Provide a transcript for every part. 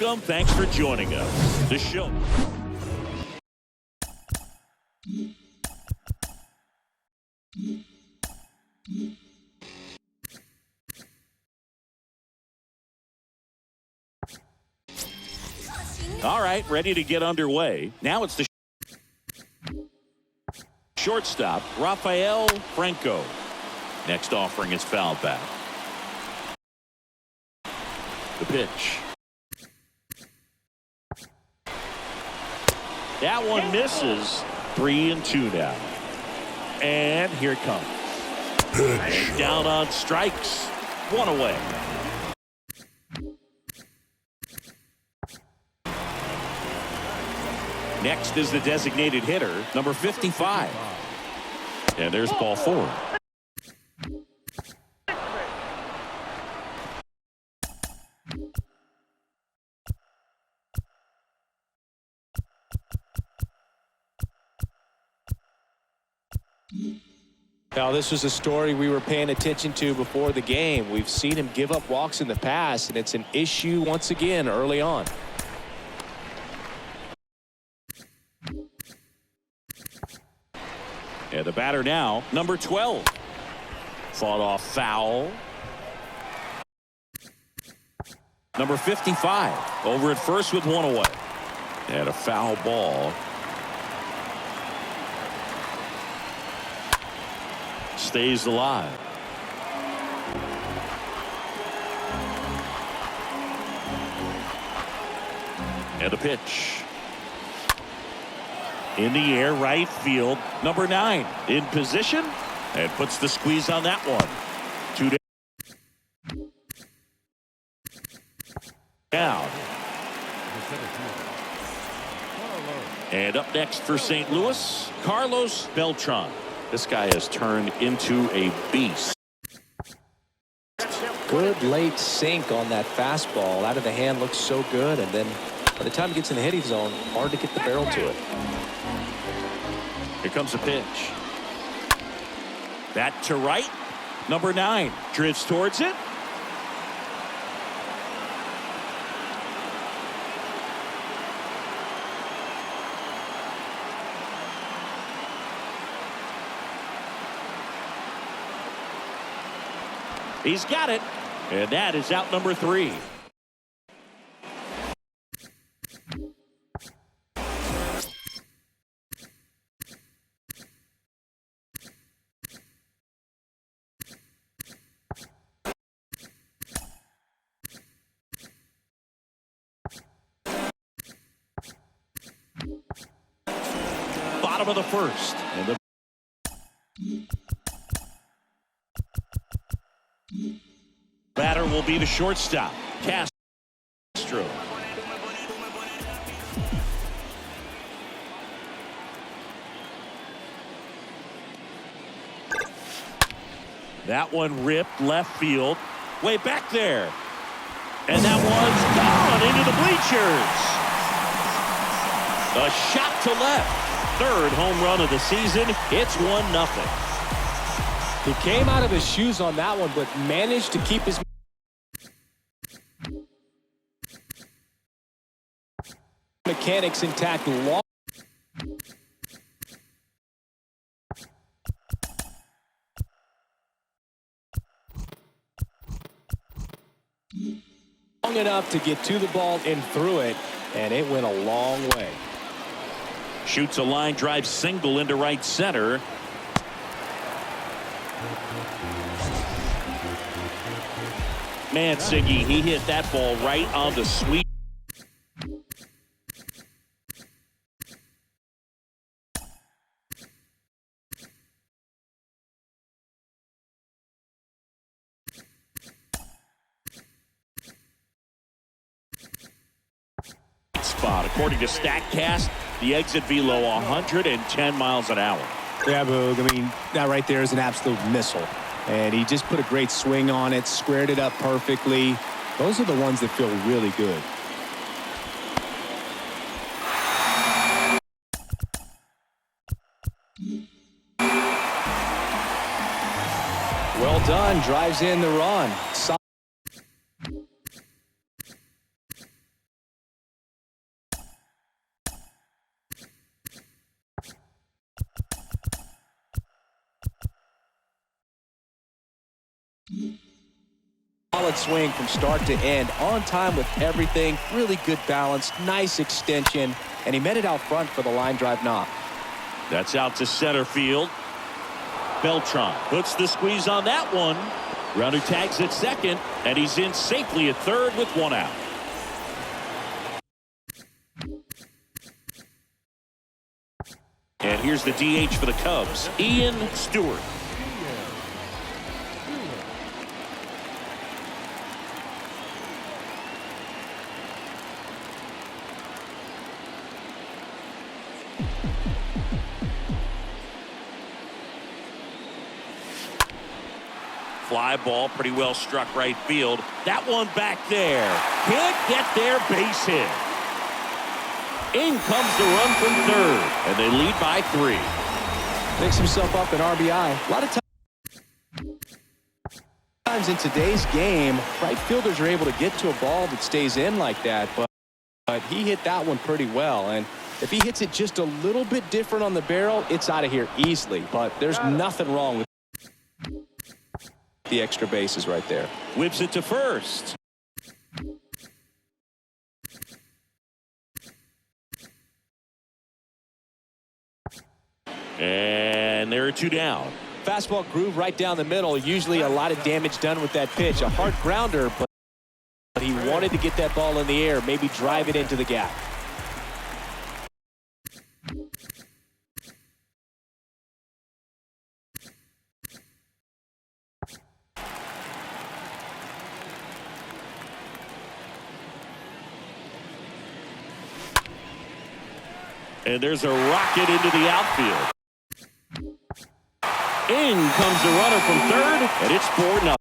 Welcome. Thanks for joining us. The show. All right, ready to get underway. Now it's the shortstop, Rafael Franco. Next offering is foul back. The pitch. That one misses. 3-2 now. And here it comes. And down on strikes. One away. Next is the designated hitter, number 55. And there's ball 4. Now, this was a story we were paying attention to before the game. We've seen him give up walks in the past, and it's an issue once again early on. And the batter now, number 12. Fought off foul. Number 55 over at first with one away. And a foul ball. Stays alive. And a pitch. In the air, right field. Number 9 in position and puts the squeeze on that one. 2 down. And up next for St. Louis, Carlos Beltran. This guy has turned into a beast. Good late sink on that fastball. Out of the hand looks so good, and then by the time it gets in the hitting zone, hard to get the barrel to it. Here comes a pitch. That to right. Number 9 drifts towards it. He's got it. And that is out number 3. Bottom of the first. And the batter will be the shortstop, Castro. That one ripped left field. Way back there. And that one's gone into the bleachers. A shot to left. Third home run of the season. It's 1-0. He came out of his shoes on that one, but managed to keep his mechanics intact long. Long enough to get to the ball and through it, and it went a long way. Shoots a line drive single into right center. Man, Siggy, he hit that ball right on the sweet. Spot. According to StatCast, the exit velo 110 miles an hour. Yeah, Boog. I mean, that right there is an absolute missile. And he just put a great swing on it, squared it up perfectly. Those are the ones that feel really good. Well done. Drives in the run. solid swing from start to end. On time with everything. Really good balance. Nice extension. And he met it out front for the line drive knock. That's out to center field. Beltran puts the squeeze on that one. Runner tags at second, and he's in safely at third with one out. And here's the DH for the Cubs, Ian Stewart. Fly ball, pretty well struck right field. That one back there. Can't get their base hit. In comes the run from third, and they lead by 3. Picks himself up an RBI. A lot of times in today's game, right fielders are able to get to a ball that stays in like that, but he hit that one pretty well. And if he hits it just a little bit different on the barrel, it's out of here easily. But there's nothing wrong with the extra bases right there. Whips it to first. And there are 2 down. Fastball groove right down the middle. Usually a lot of damage done with that pitch. A hard grounder, but he wanted to get that ball in the air, maybe drive it into the gap. And there's a rocket into the outfield. In comes the runner from third, and it's 4-0.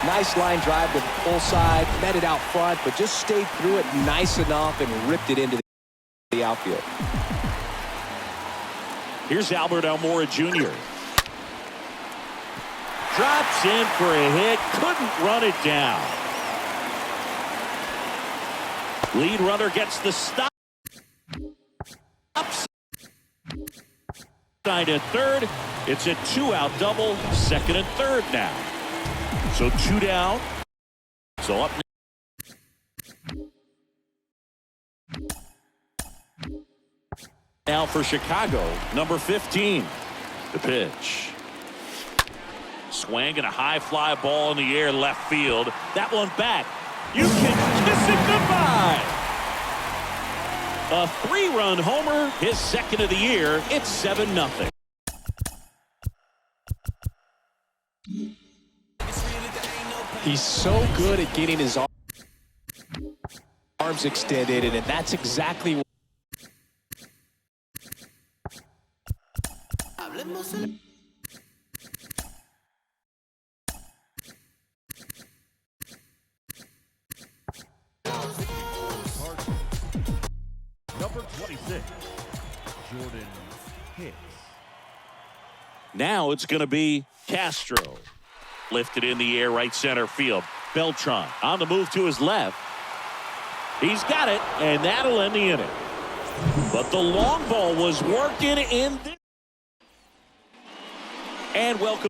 Nice line drive with full side, met it out front, but just stayed through it nice enough and ripped it into the outfield. Here's Albert Almora Jr. Drops in for a hit, couldn't run it down. Lead runner gets the stop. Side at third. It's a 2-out double, second and third now. So 2 down. So up now for Chicago, number 15. The pitch. Swing and a high fly ball in the air left field. That one back. You can kiss it goodbye. A 3-run homer, his second of the year. It's 7-0. He's so good at getting his arms extended, and that's exactly what Number 26, Jordan Hicks. Now it's going to be Castro. Lifted in the air, right center field. Beltran on the move to his left. He's got it, and that'll end the inning. But the long ball was working in the... And welcome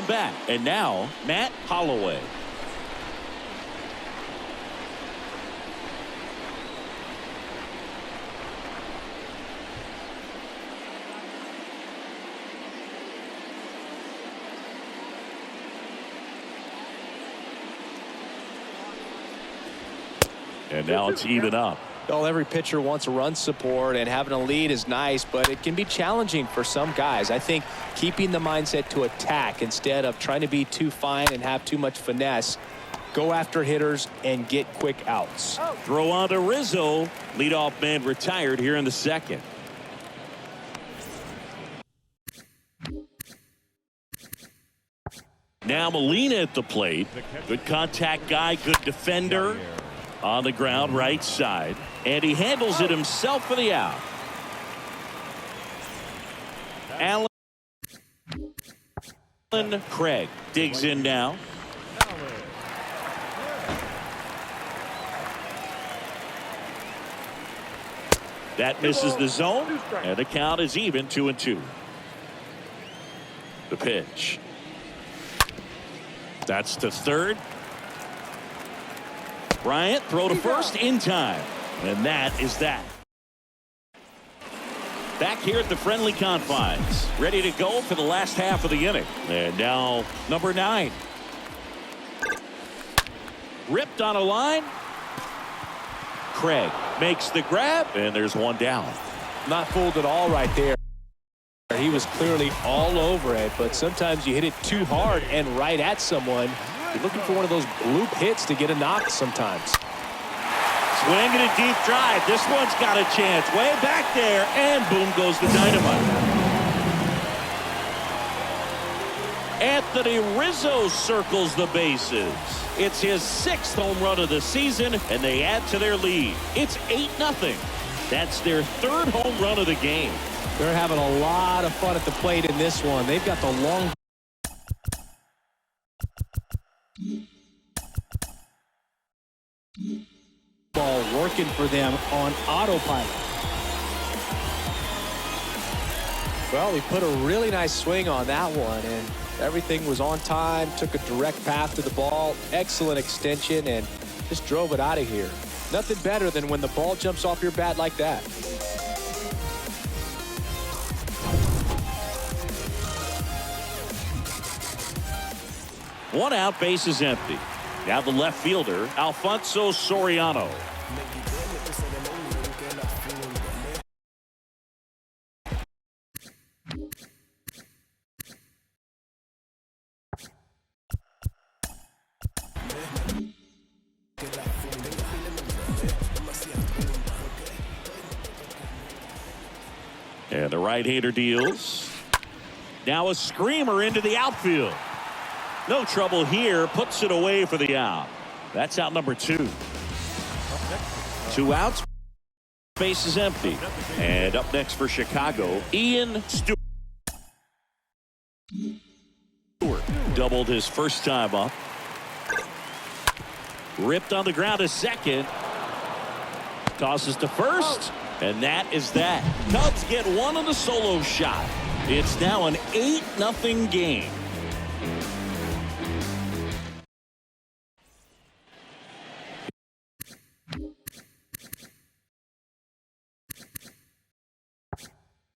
back. And now, Matt Holloway. And now it's even up. Well, every pitcher wants a run support, and having a lead is nice, but it can be challenging for some guys. I think keeping the mindset to attack instead of trying to be too fine and have too much finesse, go after hitters and get quick outs. Throw on to Rizzo. Leadoff man retired here in the second. Now Molina at the plate. Good contact guy, good defender. On the ground, right side. And he handles it himself for the out. Alan Craig digs in now. That misses the zone, and the count is even 2-2. The pitch. That's to third. Bryant, throw to first in time. And that is that. Back here at the friendly confines, ready to go for the last half of the inning. And now number 9. Ripped on a line. Craig makes the grab, and there's one down. Not fooled at all right there. He was clearly all over it, but sometimes you hit it too hard and right at someone. You're looking for one of those bloop hits to get a knock sometimes. Swinging a deep drive. This one's got a chance. Way back there, and boom goes the dynamite. Anthony Rizzo circles the bases. It's his 6th home run of the season, and they add to their lead. It's 8-0. That's their 3rd home run of the game. They're having a lot of fun at the plate in this one. They've got the long ball working for them on autopilot. Well, he put a really nice swing on that one, and everything was on time, took a direct path to the ball, excellent extension, and just drove it out of here. Nothing better than when the ball jumps off your bat like that. One out, base is empty. Now the left fielder, Alfonso Soriano. And the right-hander deals. Now a screamer into the outfield. No trouble here. Puts it away for the out. That's out number 2. 2 outs. Base is empty. And up next for Chicago, Ian Stewart. Doubled his first time up. Ripped on the ground to second. Tosses to first. And that is that. Cubs get one on the solo shot. It's now an 8-0 game.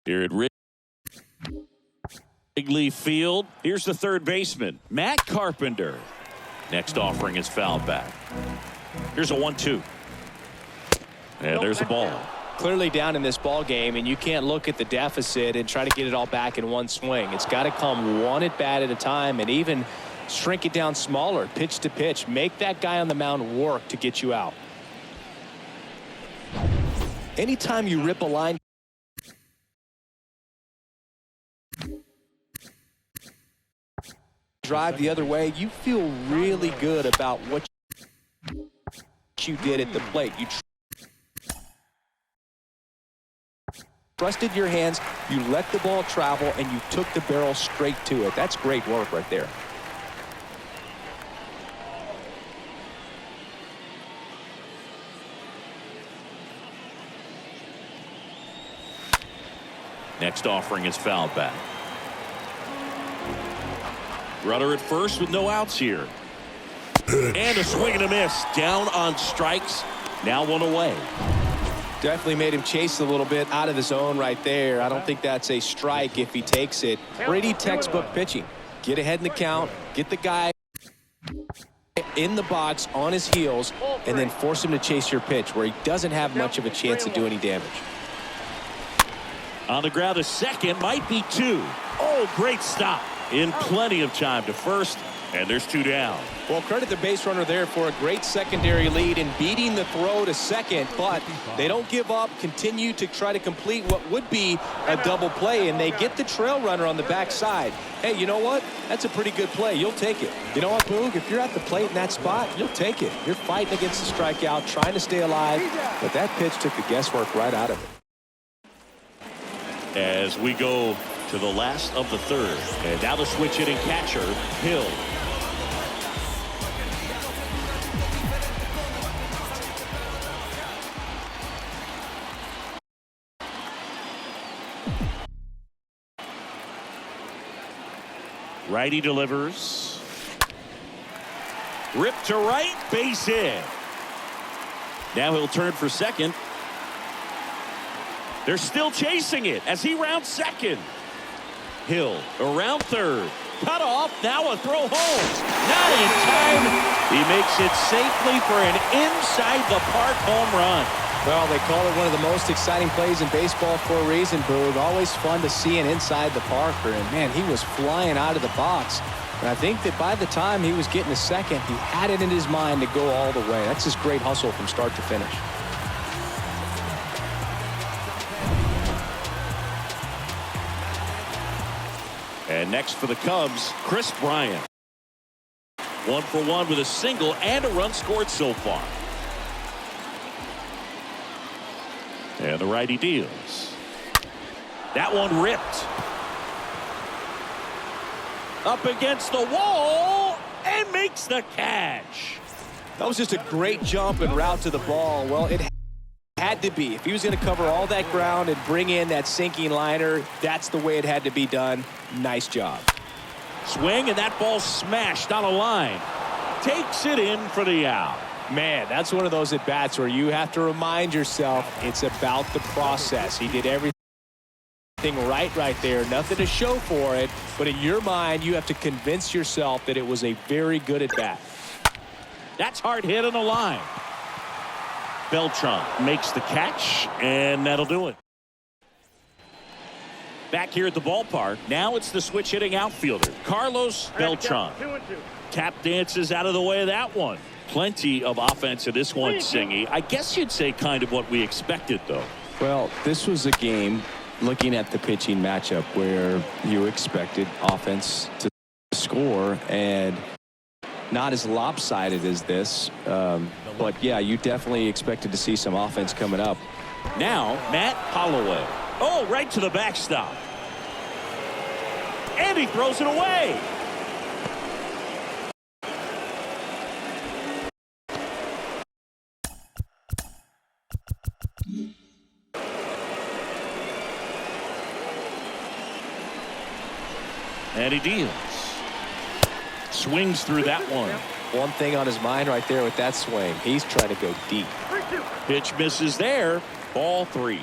Here at Wrigley Field, here's the third baseman, Matt Carpenter. Next offering is fouled back. Here's a 1-2. And there's a ball. Clearly down in this ball game, and you can't look at the deficit and try to get it all back in one swing. It's got to come one at bat at a time, and even shrink it down smaller, pitch to pitch. Make that guy on the mound work to get you out. Anytime you rip a line, drive the other way, you feel really good about what you did at the plate. You trusted your hands, you let the ball travel, and you took the barrel straight to it. That's great work right there. Next offering is fouled back. Runner at first with no outs here. And a swing and a miss. Down on strikes. Now one away. Definitely made him chase a little bit out of the zone right there. I don't think that's a strike if he takes it. Pretty textbook pitching. Get ahead in the count, get the guy in the box on his heels, and then force him to chase your pitch where he doesn't have much of a chance to do any damage. On the ground to second, might be 2. Oh, great stop. In plenty of time to first, and there's 2 down. Well, credit the base runner there for a great secondary lead and beating the throw to second, but they don't give up, continue to try to complete what would be a double play, and they get the trail runner on the backside. Hey, you know what? That's a pretty good play. You'll take it. You know what, Boog? If you're at the plate in that spot, you'll take it. You're fighting against the strikeout, trying to stay alive, but that pitch took the guesswork right out of it. As we go to the last of the third, and now the switch hitting catcher, Hill. Righty delivers. Rip to right, base hit. Now he'll turn for second. They're still chasing it as he rounds second. Hill around third. Cut off. Now a throw home. Not in time. He makes it safely for an inside the park home run. Well, they call it one of the most exciting plays in baseball for a reason, Boog. Always fun to see an inside the parker. And, man, he was flying out of the box. And I think that by the time he was getting a second, he had it in his mind to go all the way. That's just great hustle from start to finish. And next for the Cubs, Chris Bryant. 1 for 1 with a single and a run scored so far. And the righty deals. That one ripped. Up against the wall and makes the catch. That was just a great jump and route to the ball. Well, it had to be. If he was going to cover all that ground and bring in that sinking liner, that's the way it had to be done. Nice job. Swing, and that ball smashed on a line. Takes it in for the out. Man, that's one of those at-bats where you have to remind yourself it's about the process. He did everything right there. Nothing to show for it. But in your mind, you have to convince yourself that it was a very good at-bat. That's hard hit on the line. Beltran makes the catch, and that'll do it. Back here at the ballpark, now it's the switch hitting outfielder, Carlos Beltran. Tap dances out of the way of that one. Plenty of offense in this one, Singy. I guess you'd say kind of what we expected, though. Well, this was a game, looking at the pitching matchup, where you expected offense to score, and not as lopsided as this. But, yeah, you definitely expected to see some offense coming up. Now, Matt Holloway. Oh, right to the backstop. And he throws it away. And he deals. Swings through that one. One thing on his mind right there with that swing. He's trying to go deep. Pitch misses there. Ball 3.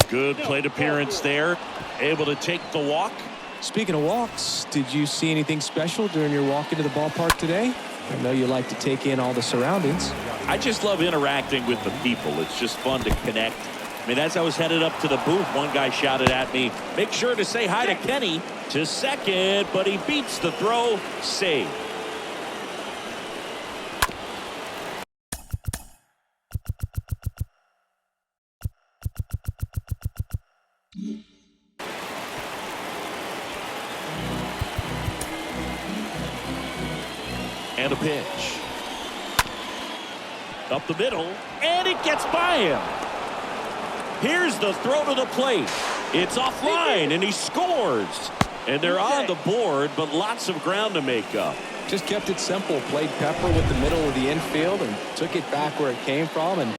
Good plate appearance there. Able to take the walk. Speaking of walks, did you see anything special during your walk into the ballpark today? I know you like to take in all the surroundings. I just love interacting with the people. It's just fun to connect. I mean, as I was headed up to the booth, one guy shouted at me, "Make sure to say hi to Kenny," to second, but he beats the throw. Save. And a pitch. Up the middle, and it gets by him. Here's the throw to the plate. It's offline, and he scores. And they're on the board, but lots of ground to make up. Just kept it simple. Played pepper with the middle of the infield and took it back where it came from. And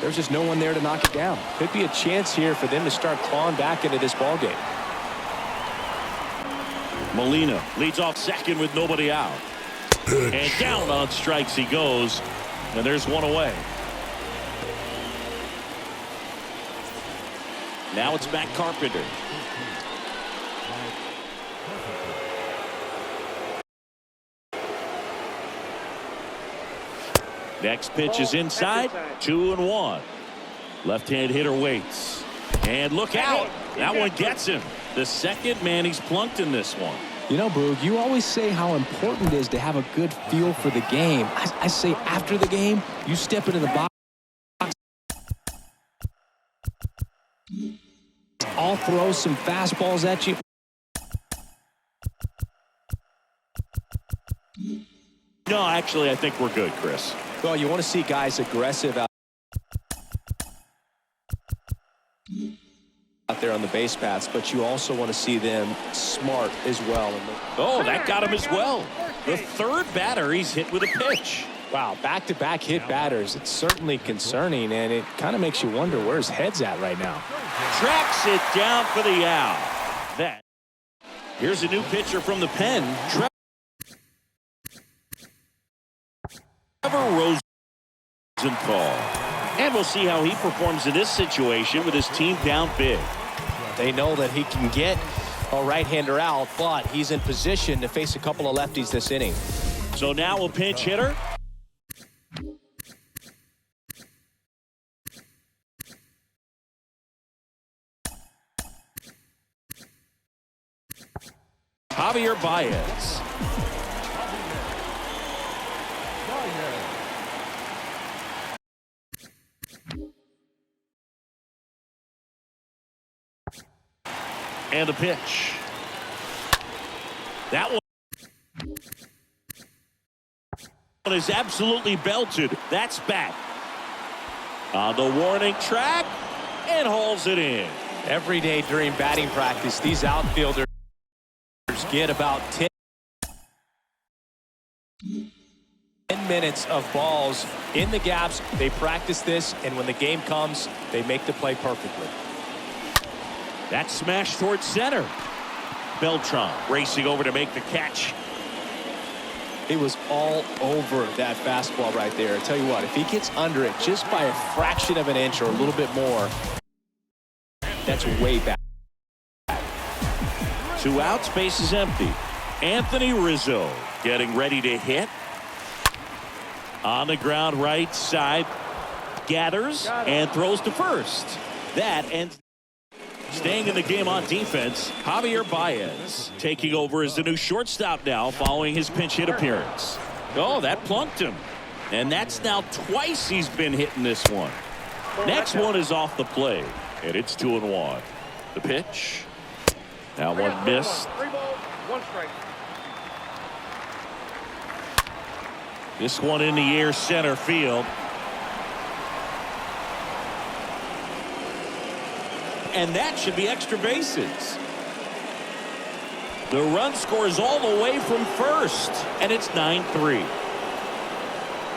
there's just no one there to knock it down. Could be a chance here for them to start clawing back into this ballgame. Molina leads off second with nobody out. And down on strikes he goes. And there's one away. Now it's Matt Carpenter. Next pitch is inside. 2-1. Left-hand hitter waits. And look out. That one gets him. The second man he's plunked in this one. You know, Boog, you always say how important it is to have a good feel for the game. I say after the game, you step into the box. I'll throw some fastballs at you. No, actually, I think we're good, Chris. Well, you want to see guys aggressive out there on the base paths, but you also want to see them smart as well. Oh, that got him as well. The third batter he's hit with a pitch. Wow, back-to-back hit batters. It's certainly concerning, and it kind of makes you wonder where his head's at right now. Tracks it down for the out. Here's a new pitcher from the pen, Trevor Rosenthal. And we'll see how he performs in this situation with his team down big. They know that he can get a right-hander out, but he's in position to face a couple of lefties this inning. So now a pinch hitter. Javier Baez. And a pitch. That one is absolutely belted. That's back. On the warning track and hauls it in. Every day during batting practice, these outfielders get about 10 minutes of balls in the gaps. They practice this, and when the game comes, they make the play perfectly. That smash towards center. Beltran racing over to make the catch. He was all over that fastball right there. I tell you what, if he gets under it just by a fraction of an inch or a little bit more, that's way back. 2 outs, base is empty. Anthony Rizzo getting ready to hit. On the ground right side. Gathers and throws to first. That ends. Staying in the game on defense, Javier Baez taking over as the new shortstop now following his pinch hit appearance. Oh, that plunked him. And that's now twice he's been hitting this one. Next one is off the plate, and it's 2-1. The pitch. That one missed. 3 balls, 1 strike. This one in the air center field. And that should be extra bases. The run scores all the way from first, and it's 9-3.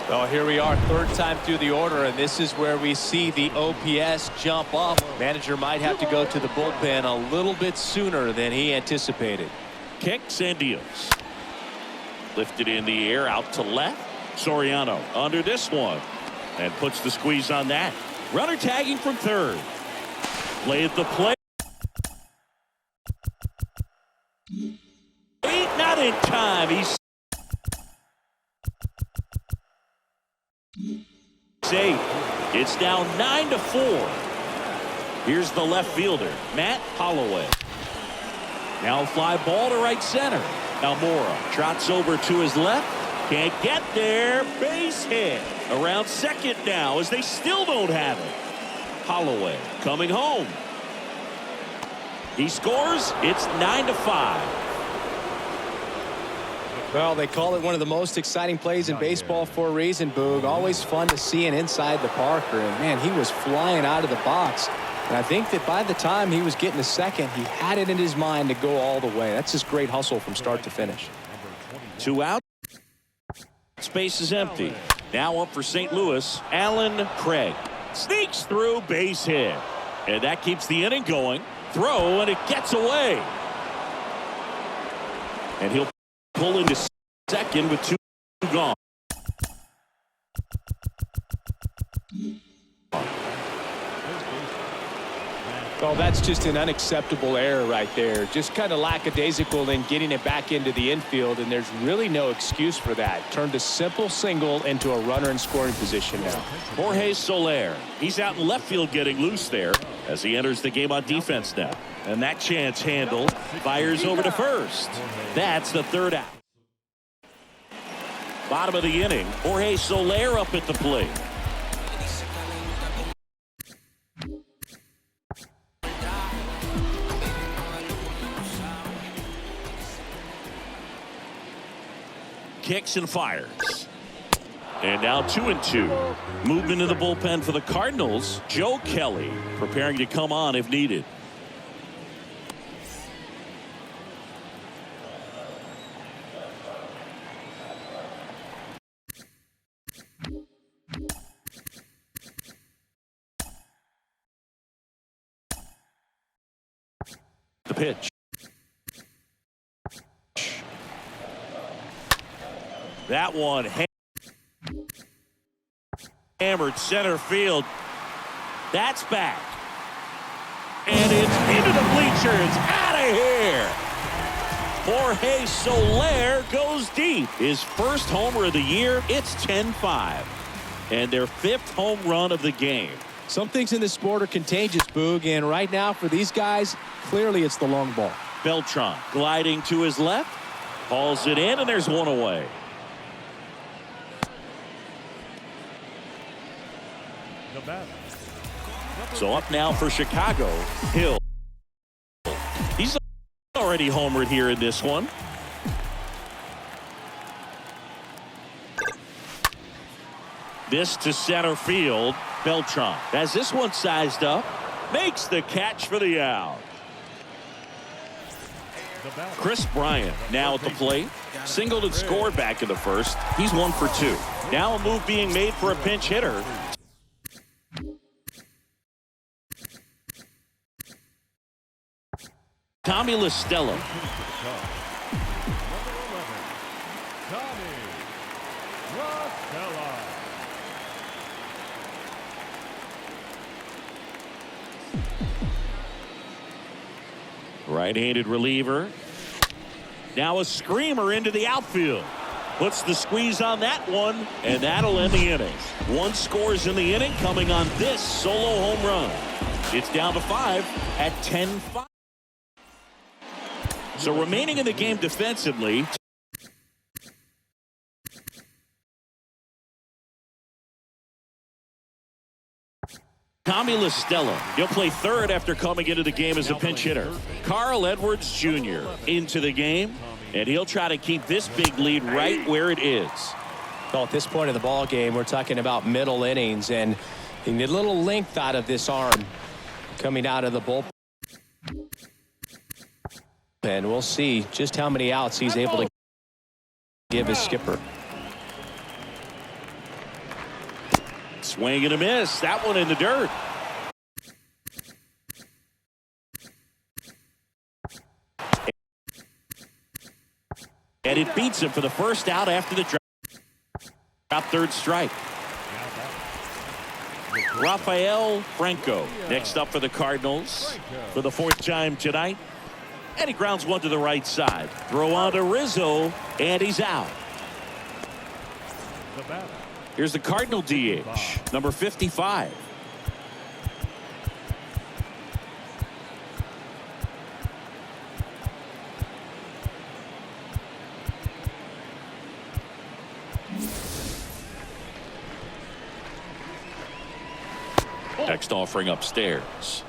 Well, here we are, third time through the order, and this is where we see the OPS jump up. Manager might have to go to the bullpen a little bit sooner than he anticipated. Kicks and deals. Lifted in the air out to left. Soriano under this one and puts the squeeze on that. Runner tagging from third. Play at the plate. Not in time. He's safe. It's now 9-4. Here's the left fielder, Matt Holloway. Now a fly ball to right center. Almora trots over to his left. Can't get there. Base hit. Around second now as they still don't have it. Holloway coming home. He scores. It's 9-5. Well, they call it one of the most exciting plays in baseball for a reason, Boog. Always fun to see an inside the Parker. And, man, he was flying out of the box. And I think that by the time he was getting to second, he had it in his mind to go all the way. That's just great hustle from start to finish. 2 out. Space is empty. Now up for St. Louis, Alan Craig. Sneaks through, base hit. And that keeps the inning going. Throw, and it gets away. And he'll pull into second with 2 gone. Well, that's just an unacceptable error right there. Just kind of lackadaisical in getting it back into the infield, and there's really no excuse for that. Turned a simple single into a runner in scoring position now. Jorge Soler. He's out in left field getting loose there as he enters the game on defense now. And that chance handled. Fires over to first. That's the 3rd out. Bottom of the inning. Jorge Soler up at the plate. Kicks and fires. And now 2-2. Movement in the bullpen for the Cardinals. Joe Kelly preparing to come on if needed. The pitch. That one hammered center field. That's back. And it's into the bleachers. Out of here. Jorge Soler goes deep. His first homer of the year. It's 10-5. And their 5th home run of the game. Some things in this sport are contagious, Boog, and right now for these guys, clearly it's the long ball. Beltran gliding to his left. Hauls it in, and there's one away. So up now for Chicago, Hill. He's already homered here in this one. This to center field. Beltran has this one sized up. Makes the catch for the out. Chris Bryant now at the plate. Singled and scored back in the first. He's 1 for 2. Now a move being made for a pinch hitter. Tommy La Stella. Right-handed reliever. Now a screamer into the outfield. Puts the squeeze on that one, and that'll end the inning. 1 scores in the inning coming on this solo home run. It's down to 5 at 10-5. So remaining in the game defensively. Tommy La Stella. He'll play third after coming into the game as a pinch hitter. Carl Edwards Jr. into the game, and he'll try to keep this big lead right where it is. Well, at this point of the ball game, we're talking about middle innings, and you need a little length out of this arm coming out of the bullpen. And we'll see just how many outs he's able to give his skipper. Swing and a miss. That one in the dirt. And it beats him for the first out after the drop. Third strike. Rafael Franco next up for the Cardinals for the 4th time tonight. And he grounds one to the right side. Throw on to Rizzo, and he's out. Here's the Cardinal DH, number 55. Next offering upstairs.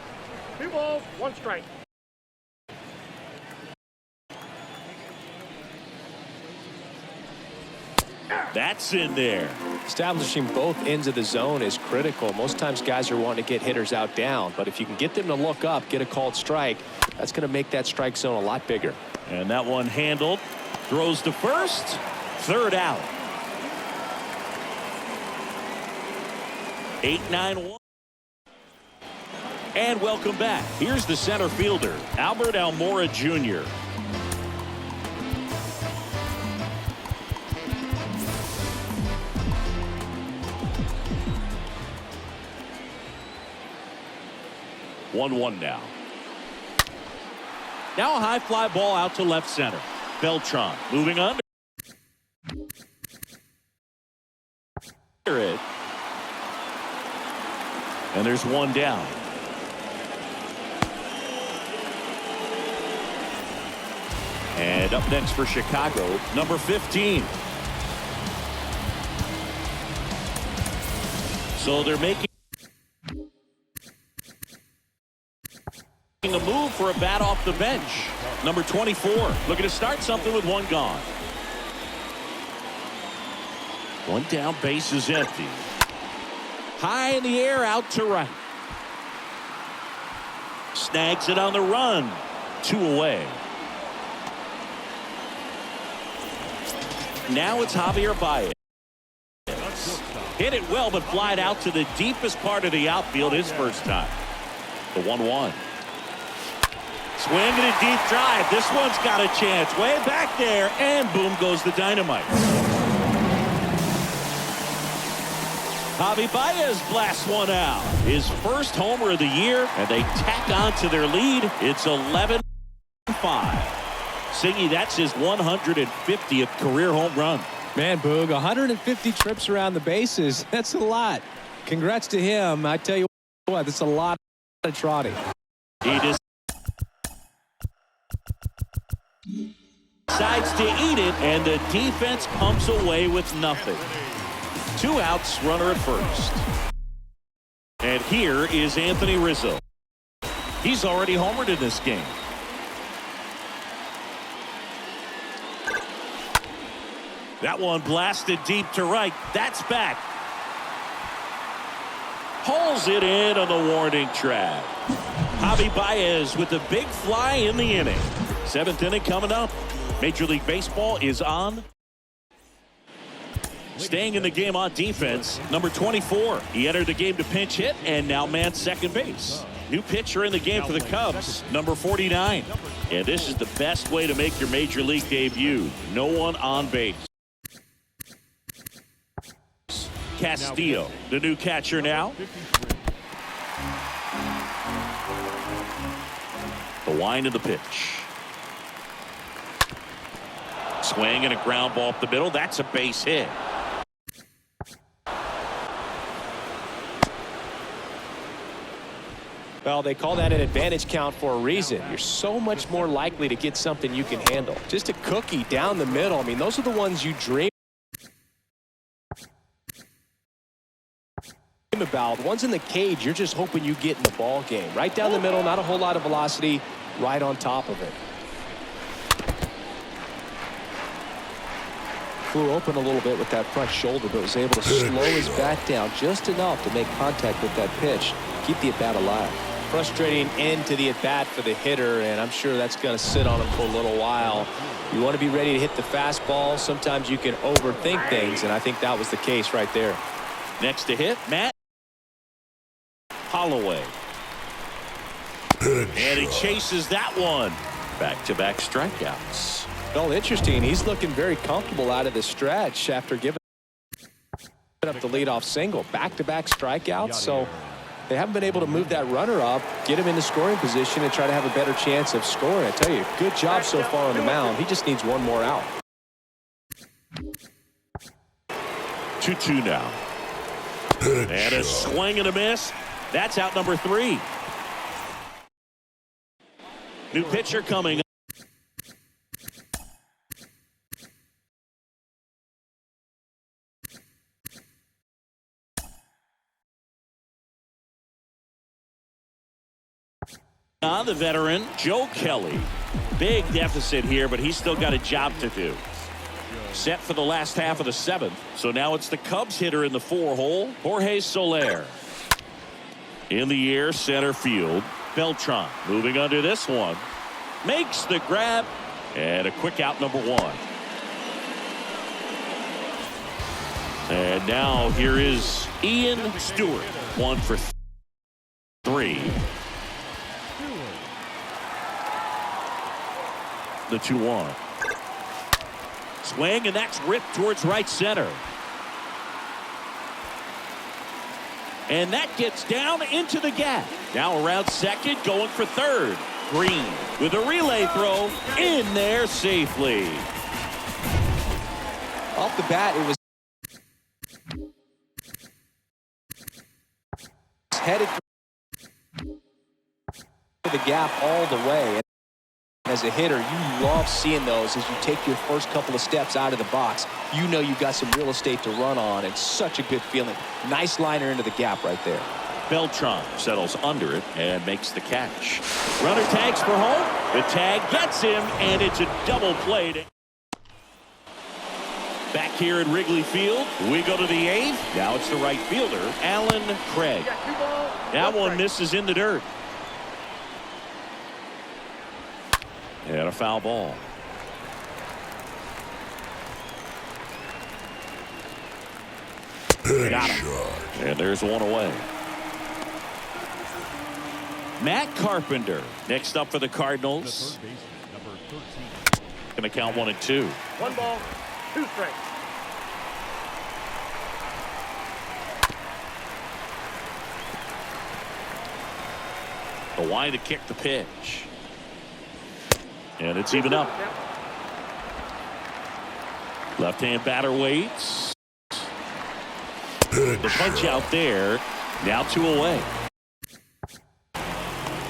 2 balls, 1 strike. That's in there. Establishing both ends of the zone is critical. Most times guys are wanting to get hitters out down, but if you can get them to look up, get a called strike, that's going to make that strike zone a lot bigger. And that one handled. Throws to first. Third out. 8-9-1. And welcome back. Here's the center fielder, Albert Almora Jr. One now. Now a high fly ball out to left center. Beltran moving under it. And there's one down. And up next for Chicago, number 15. So they're making a move for a bat off the bench. Number 24 looking to start something with 1 gone. 1 down, base is empty. High in the air, out to right. Snags it on the run. 2 away. Now it's Javier Baez. Hit it well, but flied out to the deepest part of the outfield his first time. The 1-1. Swing and a deep drive. This one's got a chance. Way back there, and boom goes the dynamite. Javi Baez blasts one out. His first homer of the year, and they tack on to their lead. It's 11-5. Siggy, that's his 150th career home run. Man, Boog, 150 trips around the bases. That's a lot. Congrats to him. I tell you what, that's a lot of trotting. He just decides to eat it, and the defense pumps away with nothing. 2 outs, runner at first. And here is Anthony Rizzo. He's already homered in this game. That one blasted deep to right. That's back. Pulls it in on the warning track. Javi Baez with the big fly in the inning. 7th inning coming up. Major League Baseball is on. Staying in the game on defense, number 24. He entered the game to pinch hit and now man second base. New pitcher in the game for the Cubs, number 49. And this is the best way to make your Major League debut. No one on base. Castillo, the new catcher now. The wind of the pitch. Swing and a ground ball up the middle. That's a base hit. Well, they call that an advantage count for a reason. You're so much more likely to get something you can handle. Just a cookie down the middle. I mean, those are the ones you dream about. One's in the cage, you're just hoping you get in the ball game. Right down the middle, not a whole lot of velocity, right on top of it. Flew open a little bit with that front shoulder, but was able to slow his bat down just enough to make contact with that pitch, keep the at-bat alive. Frustrating end to the at-bat for the hitter, and I'm sure that's going to sit on him for a little while. You want to be ready to hit the fastball. Sometimes you can overthink things, and I think that was the case right there. Next to hit, Matt Holloway. And he chases that one. Back-to-back strikeouts. Well, interesting. He's looking very comfortable out of the stretch after giving up the leadoff single. Back-to-back strikeouts, so they haven't been able to move that runner up, get him into scoring position, and try to have a better chance of scoring. I tell you, good job so far on the mound. He just needs one more out. 2-2 now. And a swing and a miss. That's out number 3. New pitcher coming up. The veteran Joe Kelly. Big deficit here, but he's still got a job to do. Set for the last half of the 7th. So now it's the Cubs hitter in the 4-hole, Jorge Soler. In the air, center field. Beltran moving under this one. Makes the grab. And a quick out, number 1. And now here is Ian Stewart. 1 for 3. The 2-1. Swing, and that's ripped towards right center. And that gets down into the gap. Now around second, going for third. Green with a relay throw in there safely. Off the bat, it was headed for the gap all the way. As a hitter, you love seeing those as you take your first couple of steps out of the box. You know you've got some real estate to run on. It's such a good feeling. Nice liner into the gap right there. Beltran settles under it and makes the catch. Runner tags for home. The tag gets him, and it's a double play. Back here at Wrigley Field, we go to the 8th. Now it's the right fielder, Alan Craig. That one misses in the dirt. And a foul ball. Got him. And there's one away. Matt Carpenter next up for the Cardinals. Going to count 1-2. 1 ball, 2 strikes. The wide to kick the pitch. And it's even up. Left-hand batter waits. The punch out there. Now 2 away.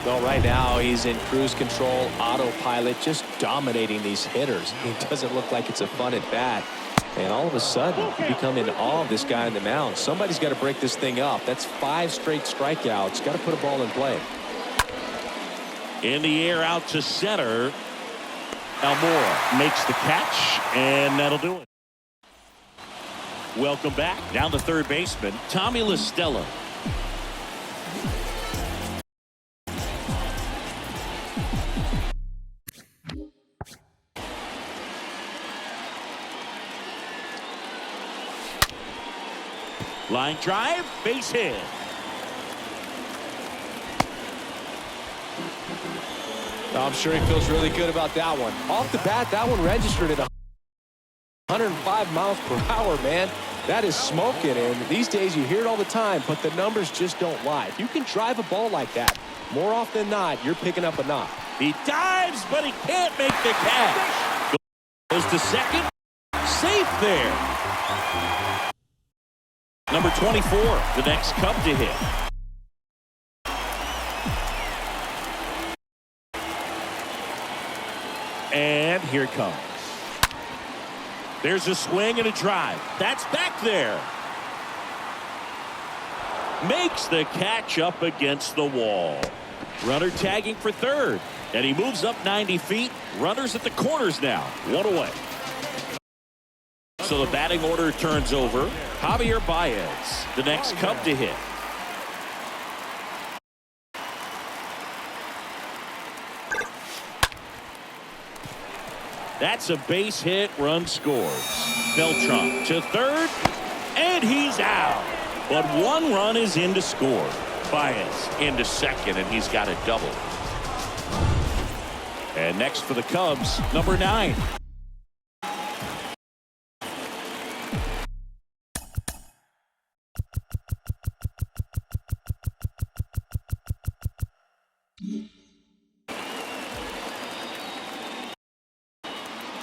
Well, right now he's in cruise control, autopilot, just dominating these hitters. It doesn't look like it's a fun at bat. And all of a sudden, you become in awe of this guy on the mound. Somebody's got to break this thing up. That's 5 straight strikeouts. Got to put a ball in play. In the air out to center. Almora makes the catch, and that'll do it. Welcome back. Down the third baseman, Tommy La Stella. Line drive, base hit. I'm sure he feels really good about that one. Off the bat, that one registered at 105 miles per hour, man. That is smoking, and these days you hear it all the time, but the numbers just don't lie. If you can drive a ball like that, more often than not, you're picking up a knock. He dives, but he can't make the catch. Goes to second. Safe there. Number 24, the next Cub to hit. And here it comes. There's a swing and a drive. That's back there. Makes the catch up against the wall. Runner tagging for third. And he moves up 90 feet. Runners at the corners now. 1 away. So the batting order turns over. Javier Baez, the next Cub to hit. That's a base hit, run scores. Beltran to third, and he's out. But 1 run is in to score. Baez into second, and he's got a double. And next for the Cubs, number 9.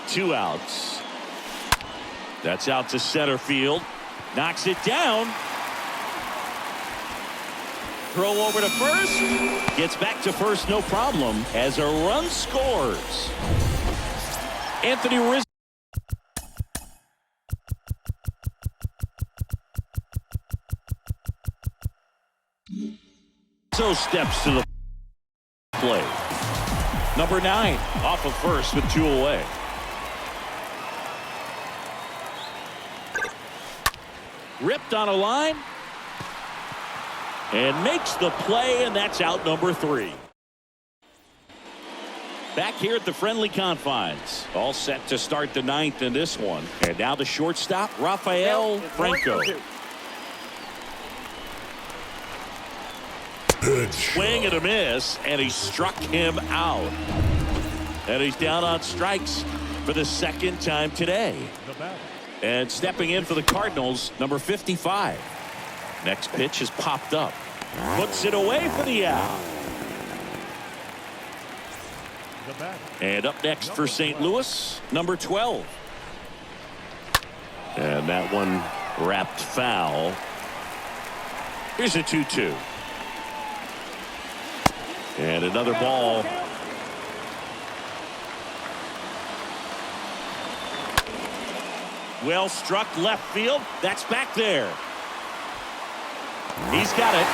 Two outs. That's out to center field. Knocks it down. Throw over to first. Gets back to first, no problem, as a run scores. Anthony Rizzo. Steps to the plate. Number 9 off of first with 2 away. Ripped on a line and makes the play, and that's out number 3. Back here at the friendly confines, all set to start the 9th in this one. And now the shortstop, Rafael Franco. Swing and a miss, and he struck him out. And he's down on strikes for the 2nd time today. And stepping in for the Cardinals, number 55. Next pitch is popped up. Puts it away for the out. And up next for St. Louis, number 12. And that one wrapped foul. Here's a 2-2. And another ball. Well struck left field. That's back there. He's got it.